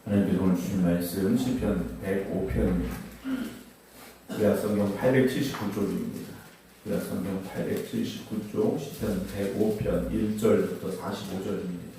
하나님께서 오늘 주신 말씀 시편 105편입니다. 구약성경 879쪽입니다. 구약성경 879쪽 시편 105편 1절부터 45절입니다.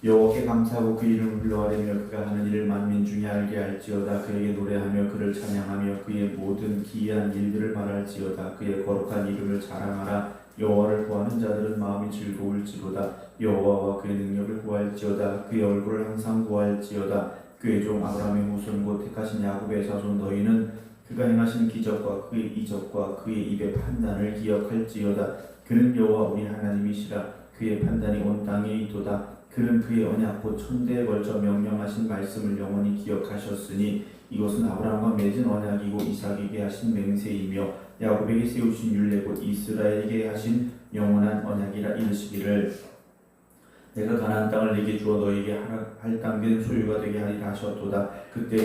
여호와께 감사하고 그 이름을 불러하려며 그가 하는 일을 만민 중에 알게 할지어다. 그에게 노래하며 그를 찬양하며 그의 모든 기이한 일들을 말할지어다. 그의 거룩한 이름을 자랑하라. 여호와를 구하는 자들은 마음이 즐거울지로다. 여호와와 그의 능력을 구할지어다. 그의 얼굴을 항상 구할지어다. 그의 종 아브라함의 후손 곧 택하신 야곱의 자손 너희는 그가 행하신 기적과 그의 이적과 그의 입의 판단을 기억할지어다. 그는 여호와 우리 하나님이시라. 그의 판단이 온 땅에 있도다. 그는 그의 언약 곧 천대에 걸쳐 명령하신 말씀을 영원히 기억하셨으니 이것은 아브라함과 맺은 언약이고 이삭에게 하신 맹세이며 야곱에게 세우신 율례 곧 이스라엘에게 하신 영원한 언약이라. 이르시기를 내가 가나안 땅을 네게 주어 너에게 할 땅된 소유가 되게 하리라 하셨도다. 그때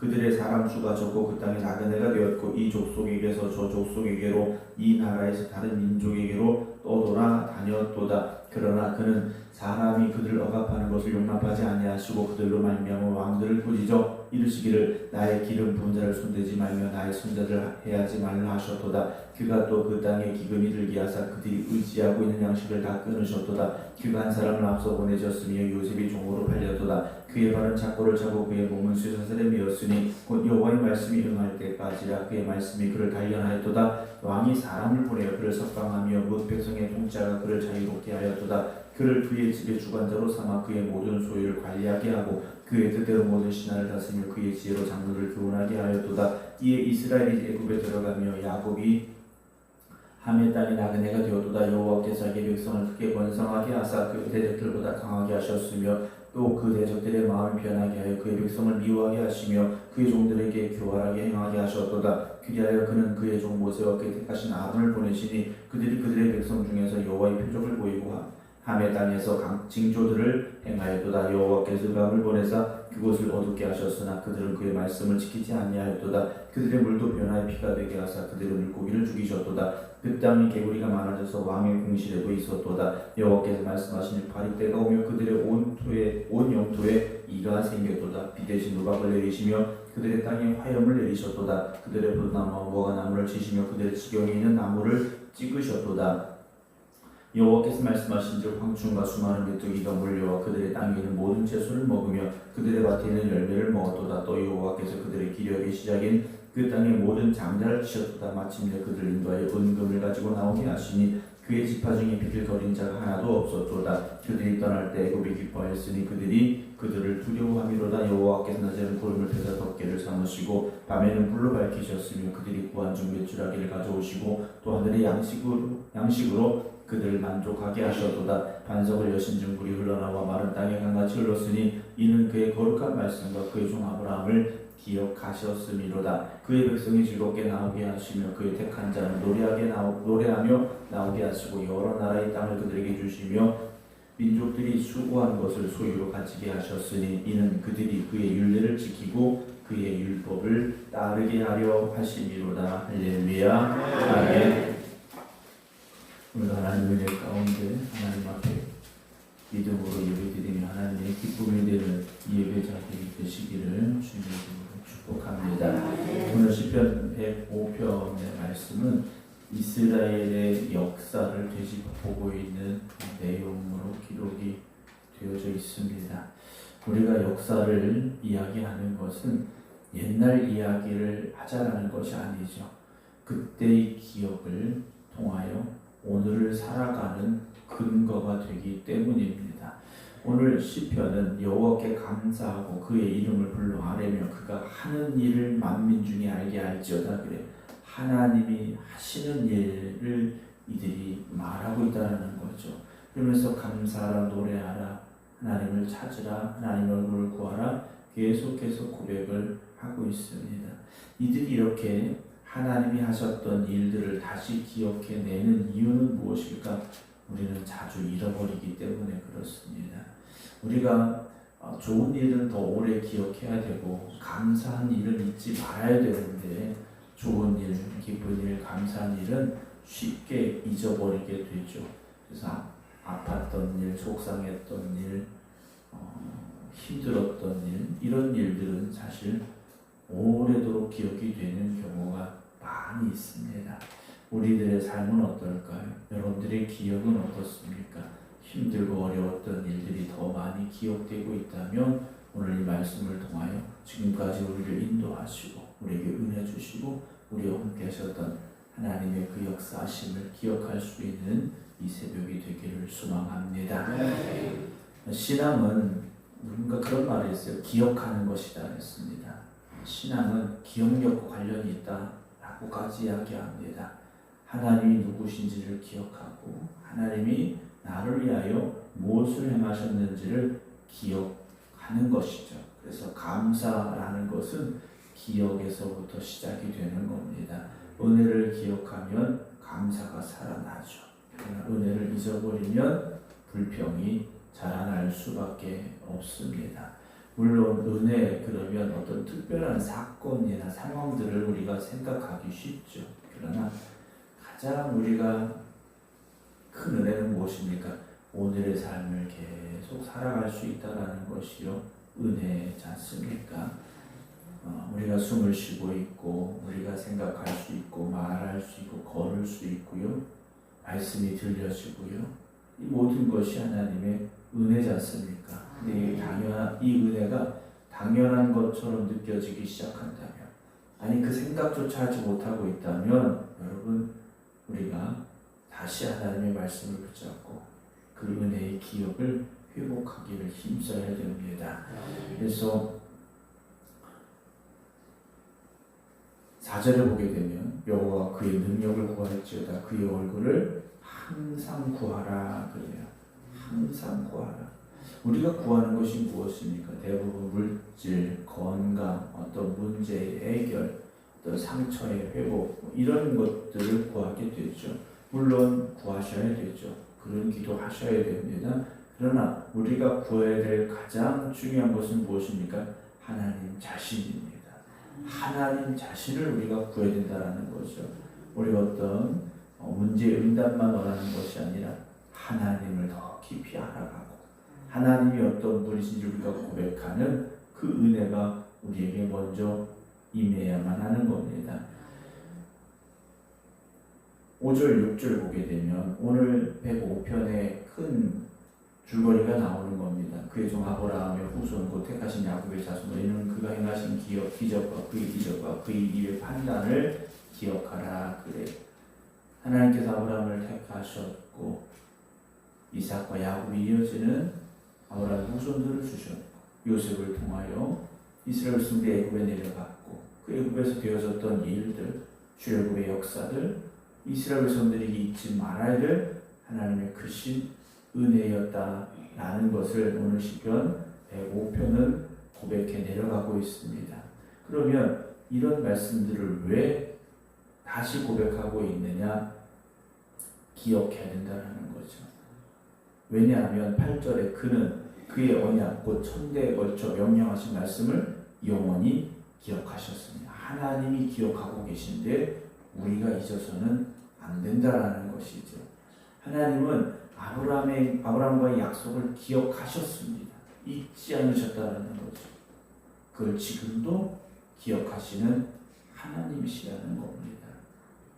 그들의 사람 수가 적고 그 땅이 나그네가 되었고 이 족속에게서 저 족속에게로 이 나라에서 다른 민족에게로 떠돌아 다녔도다. 그러나 그는 사람이 그들을 억압하는 것을 용납하지 아니하시고 그들로 말미암아 왕들을 꾸짖어 이르시기를 나의 기름 부은 자를 손대지 말며 나의 손자를 해하지 말라 하셨도다. 그가 또 그 땅에 기근이 들게 하사 그들이 의지하고 있는 양식을 다 끊으셨도다. 그가 한 사람을 앞서 보내셨으며 요셉이 종으로 팔렸도다. 그의 발은 착고를 차고 그의 몸은 쇠사슬에 메었으니 곧 여호와의 말씀이 응할 때까지라. 그의 말씀이 그를 단련하였도다. 왕이 사람을 보내어 그를 석방하며 뭇 백성의 통치자가 그를 자유롭게 하였도다. 그를 그의 집의 주관자로 삼아 그의 모든 소유를 관리하게 하고 그의 뜻대로 모든 신하를 다스리며 그의 지혜로 장로를 교훈하게 하였도다. 이에 이스라엘이 애굽에 들어가며 야곱이 함의 땅에 나그네가 되었도다. 여호와께서 자기 백성을 크게 번성하게 하사 그 대적들보다 강하게 하셨으며 또 그 대적들의 마음을 변하게 하여 그의 백성을 미워하게 하시며 그의 종들에게 교활하게 행하게 하셨도다. 그리하여 그는 그의 종 모세와 그의 택하신 아론을 보내시니 그들이 그들의 백성 중에서 여호와의 표적을 보이고 함의 땅에서 징조들을 행하였도다. 여호와께서 뱀을 보내사 그곳을 어둡게 하셨으나 그들은 그의 말씀을 지키지 아니하였도다. 그들의 물도 변화의 피가 되게 하사 그들의 물고기를 죽이셨도다. 그 땅이 개구리가 많아져서 왕의 궁실에도 있었도다. 여호와께서 말씀하시니 파리때가 오며 그들의 온 영토에 이가 생겼도다. 비 대신 누박을 내리시며 그들의 땅에 화염을 내리셨도다. 그들의 포도나무와 무화과나무를 치시며 그들의 지경에 있는 나무를 찍으셨도다. 여호와께서 말씀하신즉 황충과 수많은 메뚜기가 몰려와 그들의 땅에 있는 모든 채소를 먹으며 그들의 밭에 있는 열매를 먹었도다. 또 여호와께서 그들의 기력의 시작인 그 땅의 모든 장자를 치셨도다. 마침내 그들을 인도하여 은금을 가지고 나오게 하시니 그의 지파 중에 비틀거린 자가 하나도 없었도다. 그들이 떠날 때 애굽이 기뻐하였으니 그들이 그들을 두려워함이로다. 여호와께서 낮에는 구름을 펴사 덮개를 삼으시고 밤에는 불로 밝히셨으며 그들이 구한 중 메추라기를 가져오시고 또 하늘의 양식으로 그들을 만족하게 하셨도다. 반석을 여신 중 물이 흘러나와 마른 땅에 강같이 흘렀으니 이는 그의 거룩한 말씀과 그의 종 아브라함을 기억하셨음이로다. 그의 백성이 즐겁게 나오게 하시며 그의 택한 자는 노래하며 나오게 하시고 여러 나라의 땅을 그들에게 주시며 민족들이 수고한 것을 소유로 가지게 하셨으니 이는 그들이 그의 율례를 지키고 그의 율법을 따르게 하려 하심이로다. 할렐루야. 아멘. 오늘 하나님의 은혜 가운데 하나님 앞에 믿음으로 예배드리며 하나님의 기쁨이 되는 예배자들이 되시기를 주님으로 축복합니다. 오늘 시편 105편의 말씀은 이스라엘의 역사를 되짚어보고 있는 내용으로 기록이 되어져 있습니다. 우리가 역사를 이야기하는 것은 옛날 이야기를 하자라는 것이 아니죠. 그때의 기억을 통하여 오늘을 살아가는 근거가 되기 때문입니다. 오늘 시편은 여호와께 감사하고 그의 이름을 불러 아뢰며 그가 하는 일을 만민 중에 알게 할지어다. 그래 하나님이 하시는 일을 이들이 말하고 있다는 거죠. 그러면서 감사하라, 노래하라, 하나님을 찾으라, 하나님의 얼굴을 구하라 계속해서 고백을 하고 있습니다. 이들이 이렇게 하나님이 하셨던 일들을 다시 기억해내는 이유는 무엇일까? 우리는 자주 잃어버리기 때문에 그렇습니다. 우리가 좋은 일은 더 오래 기억해야 되고 감사한 일은 잊지 말아야 되는데 좋은 일, 기쁜 일, 감사한 일은 쉽게 잊어버리게 되죠. 그래서 아팠던 일, 속상했던 일, 힘들었던 일, 이런 일들은 사실 오래도록 기억이 되는 경우가 많이 있습니다. 우리들의 삶은 어떨까요? 여러분들의 기억은 어떻습니까? 힘들고 어려웠던 일들이 더 많이 기억되고 있다면 오늘 이 말씀을 통하여 지금까지 우리를 인도하시고 우리에게 은혜 주시고 우리와 함께 하셨던 하나님의 그 역사하심을 기억할 수 있는 이 새벽이 되기를 소망합니다. 신앙은 누군가 그런 말이 있어요. 기억하는 것이다 했습니다. 신앙은 기억력과 관련이 있다라고까지 이야기합니다. 하나님이 누구신지를 기억하고 하나님이 나를 위하여 무엇을 행하셨는지를 기억하는 것이죠. 그래서 감사라는 것은 기억에서부터 시작이 되는 겁니다. 은혜를 기억하면 감사가 살아나죠. 그러나 은혜를 잊어버리면 불평이 자라날 수밖에 없습니다. 물론 은혜 그러면 어떤 특별한 사건이나 상황들을 우리가 생각하기 쉽죠. 그러나 가장 우리가 큰 은혜는 무엇입니까? 오늘의 삶을 계속 살아갈 수 있다는 것이요 은혜지 않습니까? 우리가 숨을 쉬고 있고 우리가 생각할 수 있고 말할 수 있고 걸을 수 있고요 말씀이 들려지고요 이 모든 것이 하나님의 은혜지 않습니까? 근데 이 은혜가 당연한 것처럼 느껴지기 시작한다면 아니 그 생각조차 하지 못하고 있다면 여러분 우리가 다시 하나님의 말씀을 붙잡고 그 은혜의 기억을 회복하기를 힘써야 됩니다. 그래서 4절에 보게 되면 여호와 그의 능력을 구할지어다 그의 얼굴을 항상 구하라 그래요. 항상 구하라. 우리가 구하는 것이 무엇입니까? 대부분 물질, 건강, 어떤 문제의 해결, 어떤 상처의 회복 이런 것들을 구하게 되죠. 물론 구하셔야 되죠. 그런 기도하셔야 됩니다. 그러나 우리가 구해야 될 가장 중요한 것은 무엇입니까? 하나님 자신입니다. 하나님 자신을 우리가 구해야 된다는 거죠. 우리가 어떤 문제 응답만 원하는 것이 아니라 하나님을 더 깊이 알아가고 하나님이 어떤 분이신지 우리가 고백하는 그 은혜가 우리에게 먼저 임해야만 하는 겁니다. 5절, 6절 보게 되면 오늘 105편의 큰 줄거리가 나오는 겁니다. 그의 종 아브라함의 후손 곧 택하신 야곱의 자손 너희는 그가 행하신 기적과 그의 기적과 그의 입의 판단을 기억하라 그래. 하나님께서 아브라함을 택하셨고 이삭과 야곱이 이어지는 아브라함 후손들을 주셨고 요셉을 통하여 이스라엘 승대 애굽에 내려갔고 그 애굽에서 되어졌던 일들 출애굽의 역사들 이스라엘 백성들이 잊지 말아야 될 하나님의 크신 은혜였다라는 것을 오늘 시편 105편은 고백해 내려가고 있습니다. 그러면 이런 말씀들을 왜 다시 고백하고 있느냐? 기억해야 된다는 거죠. 왜냐하면 8절에 그는 그의 언약 곧 천대에 걸쳐 명령하신 말씀을 영원히 기억하셨습니다. 하나님이 기억하고 계신데 우리가 잊어서는 안 된다라는 것이죠. 하나님은 아브라함과의 약속을 기억하셨습니다. 잊지 않으셨다라는 거죠. 그걸 지금도 기억하시는 하나님이시라는 겁니다.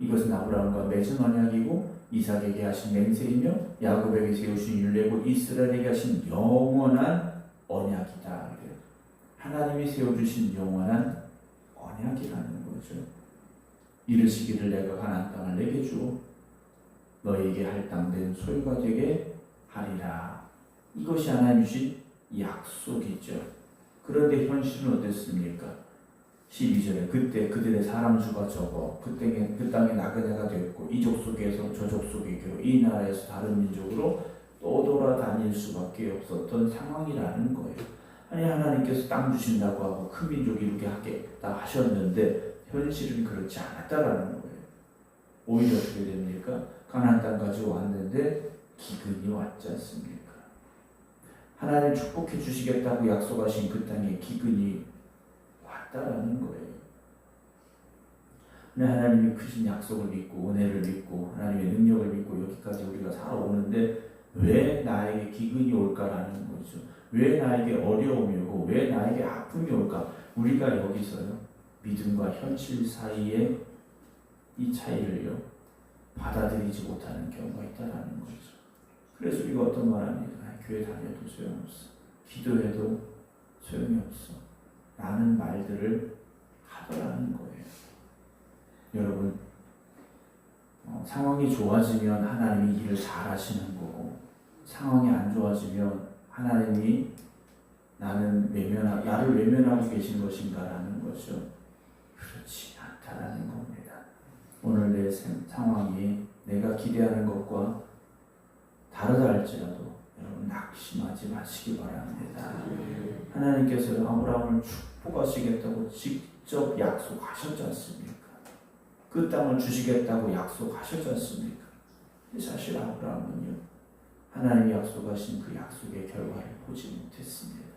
이것은 아브라함과 맺은 언약이고 이삭에게 하신 맹세이며 야곱에게 세우신 율례고 이스라엘에게 하신 영원한 언약이다. 하나님이 세워주신 영원한 언약이라는 거죠. 이르시기를 내가 가나안 땅을 내게 주어 너희에게 할당된 소유가 되게 하리라. 이것이 하나님 주신 약속이죠. 그런데 현실은 어땠습니까? 12절에 그때 그들의 사람 수가 적어 그 땅에 나그네가 되었고 이족 속에서 저족 속에게로 이 나라에서 다른 민족으로 떠돌아다닐 수밖에 없었던 상황이라는 거예요. 아니 하나님께서 땅 주신다고 하고 큰 민족이 이렇게 하겠다 하셨는데 현실은 그렇지 않았다라는 거예요. 오히려 어떻게 됩니까? 가나안 땅까지 왔는데 기근이 왔지 않습니까? 하나님 축복해 주시겠다고 약속하신 그 땅에 기근이 왔다라는 거예요. 하나님이 크신 약속을 믿고 은혜를 믿고 하나님의 능력을 믿고 여기까지 우리가 살아오는데 왜 나에게 기근이 올까라는 거죠. 왜 나에게 어려움이 오고 왜 나에게 아픔이 올까? 우리가 여기서요 믿음과 현실 사이에 이 차이를요 받아들이지 못하는 경우가 있다라는 거죠. 그래서 우리가 어떤 말 합니까? 교회 다녀도 소용없어. 기도해도 소용이 없어. 라는 말들을 하더라는 거예요. 여러분 상황이 좋아지면 하나님이 일을 잘 하시는 거고 상황이 안 좋아지면 하나님이 나를 외면하고 계신 것인가라는 거죠. 그렇지 않다라는 겁니다. 오늘 내 상황이 내가 기대하는 것과 다르다 할지라도 여러분 낙심하지 마시기 바랍니다. 하나님께서 아브라함을 축복하시겠다고 직접 약속하셨지 않습니까? 그 땅을 주시겠다고 약속하셨지 않습니까? 사실 아브라함은요 하나님이 약속하신 그 약속의 결과를 보지 못했습니다.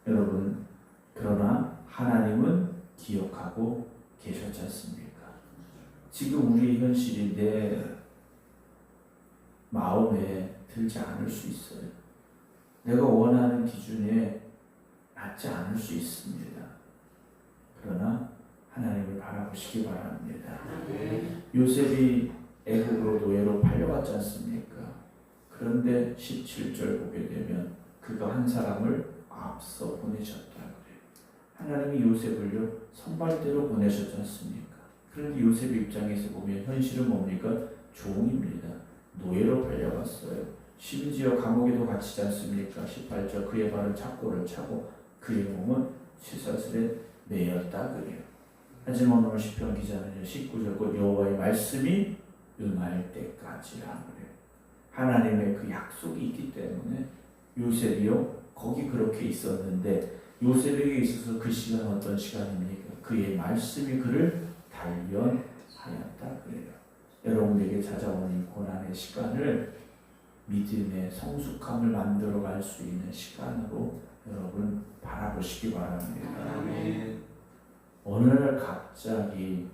여러분 그러나 하나님은 기억하고 계셨지 않습니까? 지금 우리의 현실이 내 마음에 들지 않을 수 있어요. 내가 원하는 기준에 맞지 않을 수 있습니다. 그러나 하나님을 바라보시기 바랍니다. 요셉이 애국으로 노예로 팔려갔지 않습니까? 그런데 17절 보게 되면 그가 한 사람을 앞서 보내셨다 그래요. 하나님이 요셉을요 선발대로 보내셨지 않습니까? 그런데 요셉 입장에서 보면 현실은 뭡니까? 종입니다. 노예로 팔려갔어요. 심지어 감옥에도 갇히지 않습니까? 18절 그의 발은 착고를 차고 그의 몸은 쇠사슬에 매였다 그래요. 하지만 오늘 시편 기자는 19절 곧 여호와의 말씀이 응할 때까지라 그래요. 하나님의 그 약속이 있기 때문에 요셉이요 거기 그렇게 있었는데 요셉에게 있어서 그 시간은 어떤 시간입니까? 그의 말씀이 그를 단련하였다 그래요. 여러분에게 찾아오는 이 고난의 시간을 믿음의 성숙함을 만들어 갈 수 있는 시간으로 여러분 바라보시기 바랍니다. 아멘. 어느 날 갑자기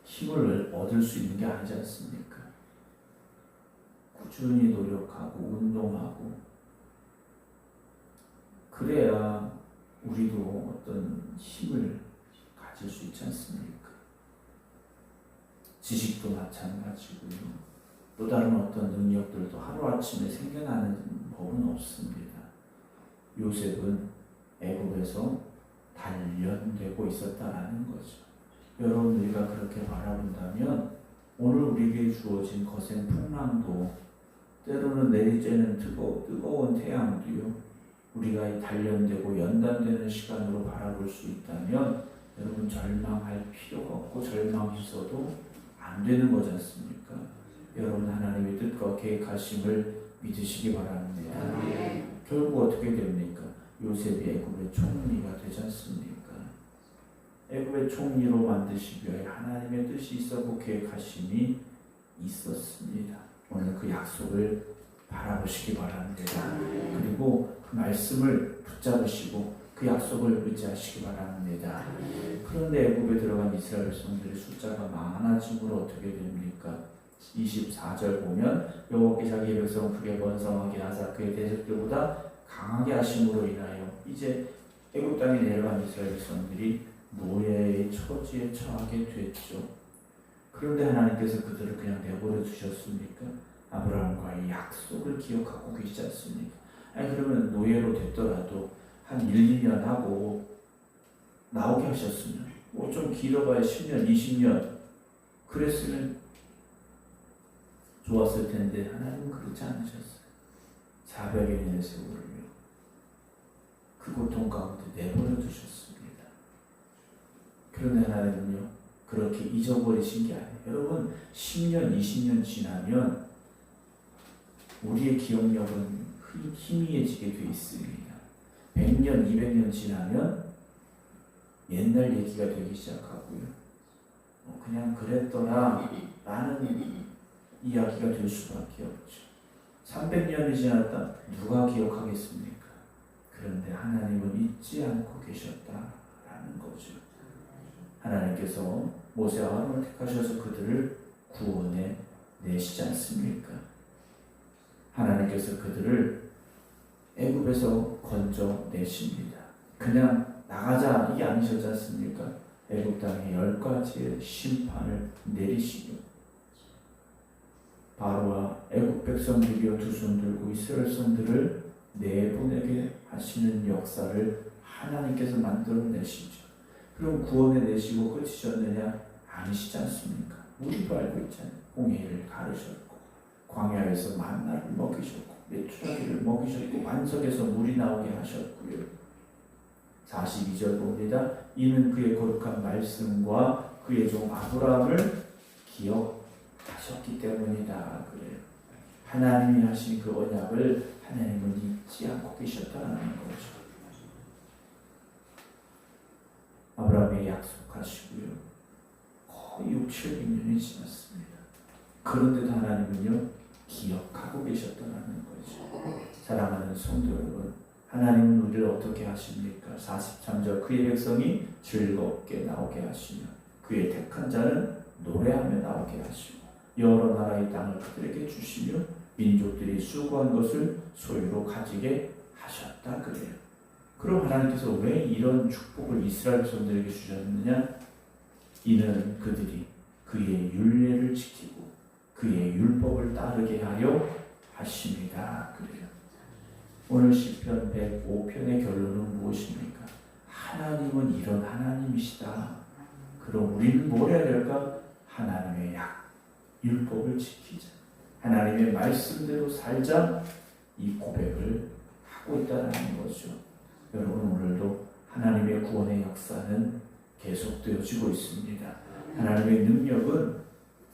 힘을 얻을 수 있는 게 아니지 않습니까? 꾸준히 노력하고 운동하고 그래야 우리도 어떤 힘을 가질 수 있지 않습니까? 지식도 마찬가지고요. 또 다른 어떤 능력들도 하루아침에 생겨나는 법은 없습니다. 요셉은 애굽에서 단련되고 있었다라는 거죠. 여러분 우리가 그렇게 바라본다면 오늘 우리에게 주어진 거센 풍랑도 때로는 내리쬐는 뜨거운 태양도요 우리가 단련되고 연단되는 시간으로 바라볼 수 있다면 여러분 절망할 필요가 없고 절망해서도 안 되는 거지 않습니까? 여러분 하나님의 뜻과 계획하심을 믿으시기 바랍니다. 결국 어떻게 됩니까? 요셉이 애굽의 총리가 되지 않습니까? 애굽의 총리로 만드시기 위해 하나님의 뜻이 있었고 계획하심이 있었습니다. 오늘 그 약속을 바라보시기 바랍니다. 그리고 그 말씀을 붙잡으시고 그 약속을 의지하시기 바랍니다. 그런데 애굽에 들어간 이스라엘 백성들의 숫자가 많아짐으로 어떻게 됩니까? 24절 보면 여호와께 자기의 백성을 크게 번성하게 하사 그의 대적들보다 강하게 하심으로 인하여 이제 애굽 땅에 내려간 이스라엘 백성들이 노예의 처지에 처하게 됐죠. 그런데 하나님께서 그들을 그냥 내버려 두셨습니까? 아브라함과의 약속을 기억하고 계시지 않습니까? 아니 그러면 노예로 됐더라도 한 1, 2년 하고 나오게 하셨으면 뭐 좀 길어봐야 10년, 20년 그랬으면 좋았을 텐데 하나님은 그렇지 않으셨어요. 400여 년의 세월을요 그 고통 가운데 내버려 두셨습니다. 그런데 하나님은요 그렇게 잊어버리신 게 아니에요. 여러분 10년, 20년 지나면 우리의 기억력은 희미해지게 돼 있습니다. 100년, 200년 지나면 옛날 얘기가 되기 시작하고요. 그냥 그랬더라 라는 이야기가 될 수밖에 없죠. 300년이 지났다 누가 기억하겠습니까? 그런데 하나님은 잊지 않고 계셨다라는 거죠. 하나님께서 모세와 아론을 택하셔서 그들을 구원해 내시지 않습니까? 하나님께서 그들을 애굽에서 건져 내십니다. 그냥 나가자 이게 아니셨지 않습니까? 애굽 땅에 10가지의 심판을 내리시고 바로와 애굽 백성들이여 두 손 들고 이스라엘 성들을 내보내게 하시는 역사를 하나님께서 만들어내시죠. 그럼 구원해 내시고 끝이셨느냐? 아니시지 않습니까? 우리도 알고 있잖아요. 홍해를 가르셨고 광야에서 만나를 먹이셨고 메추라기를 먹이셨고 반석에서 물이 나오게 하셨고요. 42절 봅니다. 이는 그의 거룩한 말씀과 그의 종 아브라함을 기억하셨기 때문이다. 그래요. 하나님이 하신 그 언약을 하나님은 잊지 않고 계셨다는 거죠. 아브라함이 약속하시고요. 거의 600~700년이 지났습니다. 그런데도 하나님은요 기억하고 계셨다는 거죠. 사랑하는 성도 여러분, 하나님은 우리를 어떻게 하십니까? 43절 그의 백성이 즐겁게 나오게 하시며 그의 택한 자는 노래하며 나오게 하시고 여러 나라의 땅을 그들에게 주시며 민족들이 수고한 것을 소유로 가지게 하셨다 그래요. 그럼 하나님께서 왜 이런 축복을 이스라엘 백성들에게 주셨느냐? 이는 그들이 그의 율례를 지키고 그의 율법을 따르게 하려 하십니다. 그래요. 오늘 시편 105편의 결론은 무엇입니까? 하나님은 이런 하나님이시다. 그럼 우리는 뭘 해야 될까? 하나님의 율법을 지키자. 하나님의 말씀대로 살자. 이 고백을 하고 있다는 거죠. 여러분 오늘도 하나님의 구원의 역사는 계속되어지고 있습니다. 하나님의 능력은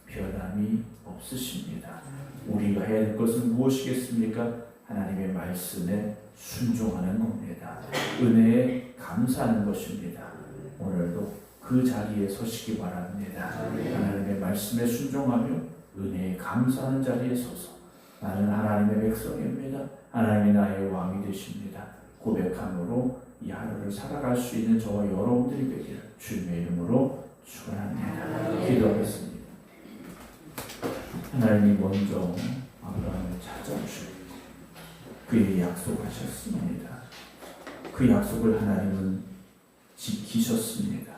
변함이 없으십니다. 우리가 해야 될 것은 무엇이겠습니까? 하나님의 말씀에 순종하는 겁니다. 은혜에 감사하는 것입니다. 오늘도 그 자리에 서시기 바랍니다. 하나님의 말씀에 순종하며 은혜에 감사하는 자리에 서서 나는 하나님의 백성입니다. 하나님이 나의 왕이 되십니다. 고백함으로 이 하루를 살아갈 수 있는 저와 여러분들이 되기를 주님의 이름으로 축원합니다. 기도하겠습니다. 하나님이 먼저 아브라함을 찾아오셨고 그에게 약속하셨습니다. 그 약속을 하나님은 지키셨습니다.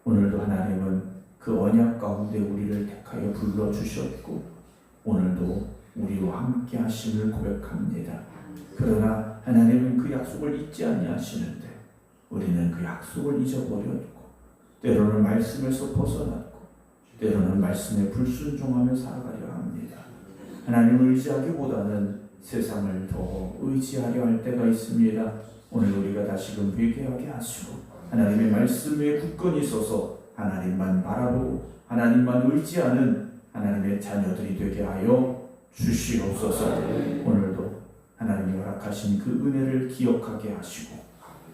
오늘도 하나님은 그 언약 가운데 우리를 택하여 불러주셨고 오늘도 우리와 함께 하심을 고백합니다. 그러나 하나님은 그 약속을 잊지 아니하시는데 우리는 그 약속을 잊어버렸고 때로는 말씀에서 벗어났고 때로는 말씀에 불순종하며 살아가려 합니다. 하나님을 의지하기보다는 세상을 더 의지하려 할 때가 있습니다. 오늘 우리가 다시금 회개하게 하시고 하나님의 말씀에 굳건히 서서 하나님만 바라보고 하나님만 의지하는 하나님의 자녀들이 되게 하여 주시옵소서. 오늘도 하나님이 허락하신 그 은혜를 기억하게 하시고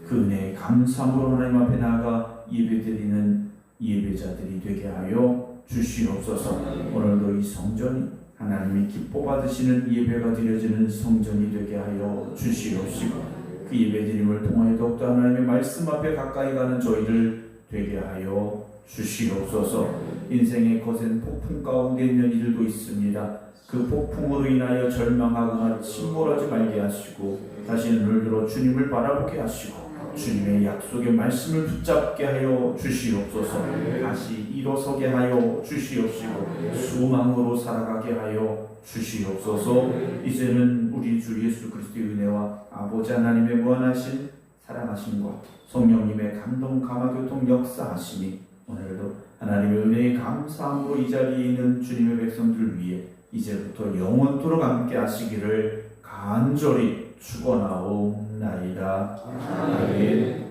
그 은혜에 감사함으로 하나님 앞에 나아가 예배드리는 예배자들이 되게 하여 주시옵소서. 오늘도 이 성전이 하나님이 기뻐 받으시는 예배가 드려지는 성전이 되게 하여 주시옵시고 그 예배드림을 통하여 더욱더 하나님의 말씀 앞에 가까이 가는 저희를 되게 하여 주시옵소서. 인생의 거센 폭풍 가운데 있는 이들도 있습니다. 그 폭풍으로 인하여 절망하거나 침몰하지 말게 하시고 다시 눈을 들어 주님을 바라보게 하시고 주님의 약속의 말씀을 붙잡게 하여 주시옵소서. 다시 일어서게 하여 주시옵시고 소망으로 살아가게 하여 주시옵소서. 이제는 우리 주 예수 그리스도의 은혜와 아버지 하나님의 무한하신 사랑하심과 성령님의 감동 감화교통 역사하심이 오늘도 하나님의 은혜에 감사함으로 이 자리에 있는 주님의 백성들 위해 이제부터 영원토록 함께 하시기를 간절히 축원하옵나이다. 아멘.